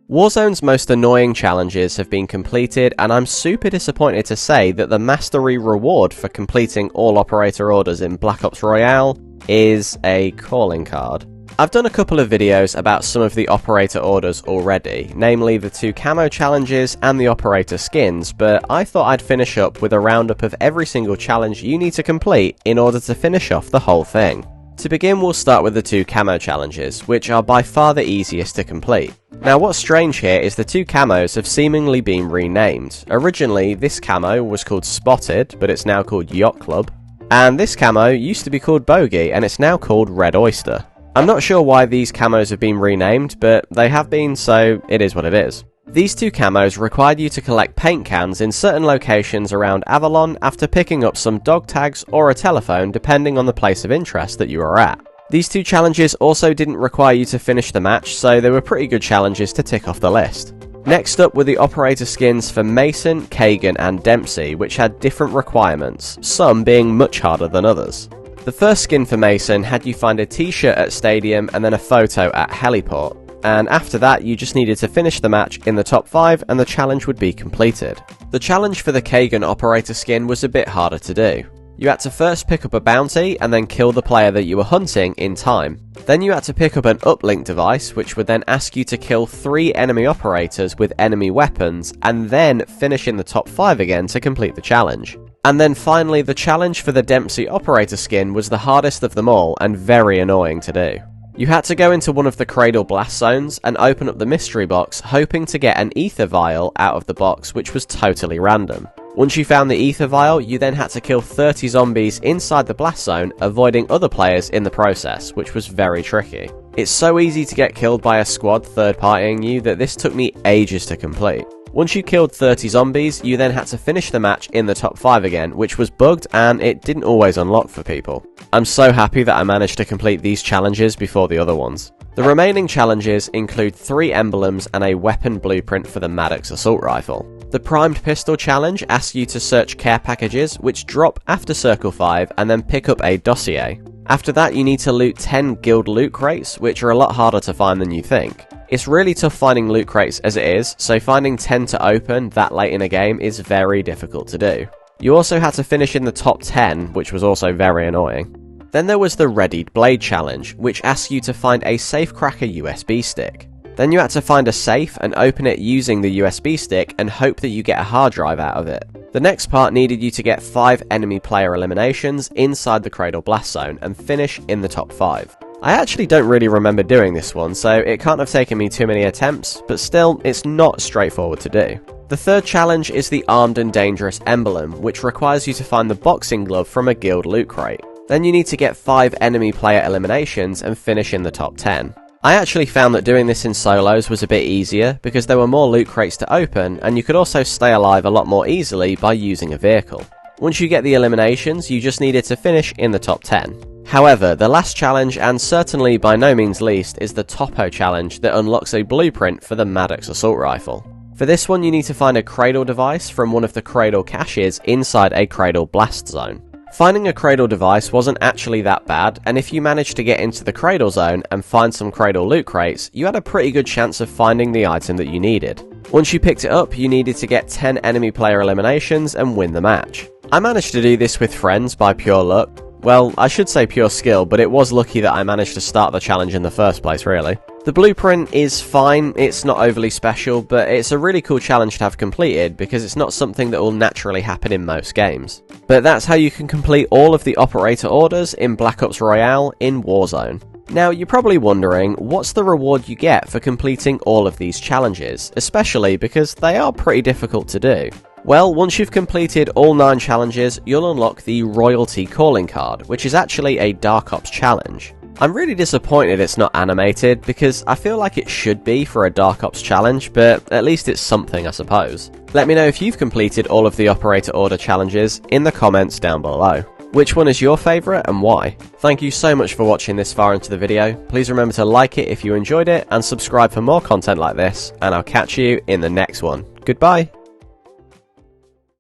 Warzone's most annoying challenges have been completed, and I'm super disappointed to say that the mastery reward for completing all operator orders in Black Ops Royale is a calling card. I've done a couple of videos about some of the operator orders already, namely the 2 camo challenges and the operator skins, but I thought I'd finish up with a roundup of every single challenge you need to complete in order to finish off the whole thing. To begin, we'll start with the 2 camo challenges, which are by far the easiest to complete. Now what's strange here is the 2 camos have seemingly been renamed. Originally, this camo was called Spotted, but it's now called Yacht Club. And this camo used to be called Bogey, and it's now called Red Oyster. I'm not sure why these camos have been renamed, but they have been, so it is what it is. These 2 camos required you to collect paint cans in certain locations around Avalon after picking up some dog tags or a telephone depending on the place of interest that you are at. These 2 challenges also didn't require you to finish the match, so they were pretty good challenges to tick off the list. Next up were the operator skins for Mason, Kagan and Dempsey, which had different requirements, some being much harder than others. The first skin for Mason had you find a t-shirt at Stadium and then a photo at Heliport. And after that you just needed to finish the match in the top 5 and the challenge would be completed. The challenge for the Kagan operator skin was a bit harder to do. You had to first pick up a bounty and then kill the player that you were hunting in time. Then you had to pick up an uplink device which would then ask you to kill 3 enemy operators with enemy weapons and then finish in the top 5 again to complete the challenge. And then finally the challenge for the Dempsey operator skin was the hardest of them all and very annoying to do. You had to go into one of the Cradle Blast zones and open up the mystery box hoping to get an ether vial out of the box, which was totally random. Once you found the ether vial, you then had to kill 30 zombies inside the blast zone, avoiding other players in the process, which was very tricky. It's so easy to get killed by a squad third-partying you that this took me ages to complete. Once you killed 30 zombies, you then had to finish the match in the top 5 again, which was bugged and it didn't always unlock for people. I'm so happy that I managed to complete these challenges before the other ones. The remaining challenges include 3 emblems and a weapon blueprint for the Maddox assault rifle. The primed pistol challenge asks you to search care packages, which drop after Circle 5, and then pick up a dossier. After that you need to loot 10 guild loot crates, which are a lot harder to find than you think. It's really tough finding loot crates as it is, so finding 10 to open that late in a game is very difficult to do. You also had to finish in the top 10, which was also very annoying. Then there was the Readied Blade challenge, which asks you to find a safecracker USB stick. Then you had to find a safe and open it using the USB stick and hope that you get a hard drive out of it. The next part needed you to get 5 enemy player eliminations inside the Cradle Blast zone and finish in the top 5. I actually don't really remember doing this one, so it can't have taken me too many attempts, but still, it's not straightforward to do. The third challenge is the Armed and Dangerous emblem, which requires you to find the boxing glove from a guild loot crate. Then you need to get 5 enemy player eliminations and finish in the top 10. I actually found that doing this in solos was a bit easier, because there were more loot crates to open, and you could also stay alive a lot more easily by using a vehicle. Once you get the eliminations, you just needed to finish in the top 10. However, the last challenge, and certainly by no means least, is the Topo challenge that unlocks a blueprint for the Maddox assault rifle. For this one you need to find a cradle device from one of the cradle caches inside a cradle blast zone. Finding a cradle device wasn't actually that bad, and if you managed to get into the cradle zone and find some cradle loot crates, you had a pretty good chance of finding the item that you needed. Once you picked it up, you needed to get 10 enemy player eliminations and win the match. I managed to do this with friends by pure luck. Well, I should say pure skill, but it was lucky that I managed to start the challenge in the first place, really. The blueprint is fine, it's not overly special, but it's a really cool challenge to have completed because it's not something that will naturally happen in most games. But that's how you can complete all of the operator orders in Black Ops Royale in Warzone. Now, you're probably wondering, what's the reward you get for completing all of these challenges, especially because they are pretty difficult to do? Well, once you've completed all 9 challenges, you'll unlock the Royalty Calling Card, which is actually a Dark Ops challenge. I'm really disappointed it's not animated, because I feel like it should be for a Dark Ops challenge, but at least it's something, I suppose. Let me know if you've completed all of the Operator Order challenges in the comments down below. Which one is your favourite and why? Thank you so much for watching this far into the video. Please remember to like it if you enjoyed it, and subscribe for more content like this, and I'll catch you in the next one. Goodbye!